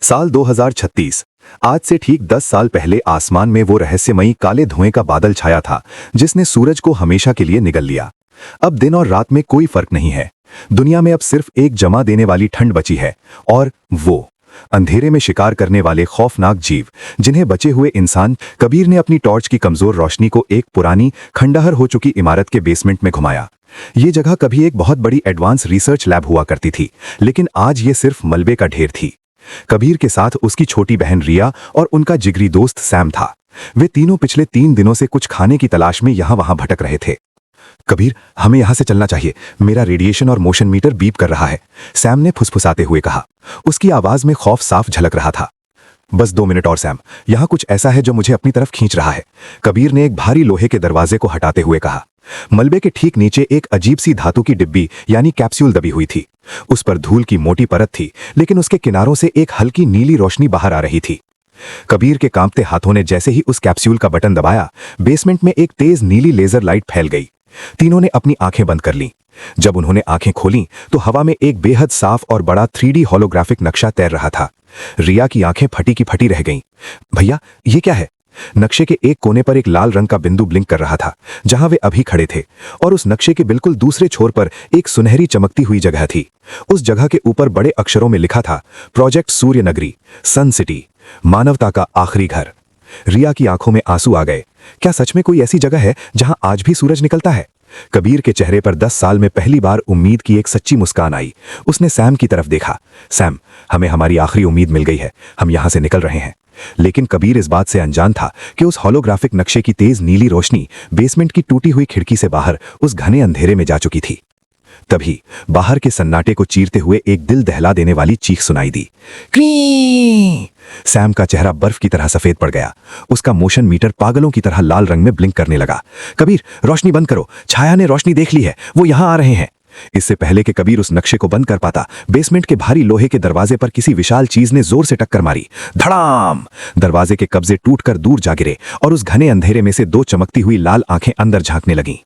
साल 2036। आज से ठीक 10 साल पहले आसमान में वो रहस्यमयी काले धुएं का बादल छाया था जिसने सूरज को हमेशा के लिए निगल लिया। अब दिन और रात में कोई फर्क नहीं है। दुनिया में अब सिर्फ एक जमा देने वाली ठंड बची है, और वो अंधेरे में शिकार करने वाले खौफनाक जीव जिन्हें बचे हुए इंसान। कबीर ने अपनी टॉर्च की कमजोर रोशनी को एक पुरानी खंडहर हो चुकी इमारत के बेसमेंट में घुमाया। ये जगह कभी एक बहुत बड़ी एडवांस रिसर्च लैब हुआ करती थी, लेकिन आज ये सिर्फ मलबे का ढेर थी। कबीर के साथ उसकी छोटी बहन रिया और उनका जिगरी दोस्त सैम था। वे तीनों पिछले 3 दिनों से कुछ खाने की तलाश में यहां वहां भटक रहे थे। कबीर, हमें यहां से चलना चाहिए। मेरा रेडिएशन और मोशन मीटर बीप कर रहा है, सैम ने फुसफुसाते हुए कहा। उसकी आवाज में खौफ साफ झलक रहा था। बस 2 मिनट और सैम, यहां कुछ ऐसा है जो मुझे अपनी तरफ खींच रहा है, कबीर ने एक भारी लोहे के दरवाजे को हटाते हुए कहा। मलबे के ठीक नीचे एक अजीब सी धातु की डिब्बी यानी कैप्सूल दबी हुई थी। उस पर धूल की मोटी परत थी, लेकिन उसके किनारों से एक हल्की नीली रोशनी बाहर आ रही थी। कबीर के कांपते हाथों ने जैसे ही उस कैप्सूल का बटन दबाया, बेसमेंट में एक तेज नीली लेजर लाइट फैल गई। तीनों ने अपनी आंखें बंद कर लीं। जब उन्होंने आंखें खोलीं तो हवा में एक बेहद साफ और बड़ा 3D होलोग्राफिक नक्शा तैर रहा था। रिया की आंखें फटी की फटी रह गईं। भैया, ये क्या है? नक्शे के एक कोने पर एक लाल रंग का बिंदु ब्लिंक कर रहा था, जहां वे अभी खड़े थे, और उस नक्शे के बिल्कुल दूसरे छोर पर एक सुनहरी चमकती हुई जगह थी। उस जगह के ऊपर बड़े अक्षरों में लिखा था, प्रोजेक्ट सूर्य नगरी, सन सिटी, मानवता का आखिरी घर। रिया की आंखों में आंसू आ गए। क्या सच में कोई ऐसी जगह है जहां आज भी सूरज निकलता है? कबीर के चेहरे पर 10 साल में पहली बार उम्मीद की एक सच्ची मुस्कान आई। उसने सैम की तरफ देखा। सैम, हमें हमारी आखिरी उम्मीद मिल गई है, हम यहां से निकल रहे हैं। लेकिन कबीर इस बात से अनजान था कि उस होलोग्राफिक नक्शे की तेज नीली रोशनी बेसमेंट की टूटी हुई खिड़की से बाहर उस घने अंधेरे में जा चुकी थी। तभी बाहर के सन्नाटे को चीरते हुए एक दिल दहला देने वाली चीख सुनाई दी। क्री! सैम का चेहरा बर्फ की तरह सफेद पड़ गया। उसका मोशन मीटर पागलों की तरह लाल रंग में ब्लिंक करने लगा। कबीर, रोशनी बंद करो, छाया ने रोशनी देख ली है, वो यहां आ रहे हैं। इससे पहले कि कबीर उस नक्शे को बंद कर पाता, बेसमेंट के भारी लोहे के दरवाजे पर किसी विशाल चीज ने जोर से टक्कर मारी। धड़ाम! दरवाजे के कब्जे टूटकर दूर जा गिरे और उस घने अंधेरे में से 2 चमकती हुई लाल आंखें अंदर झांकने लगीं।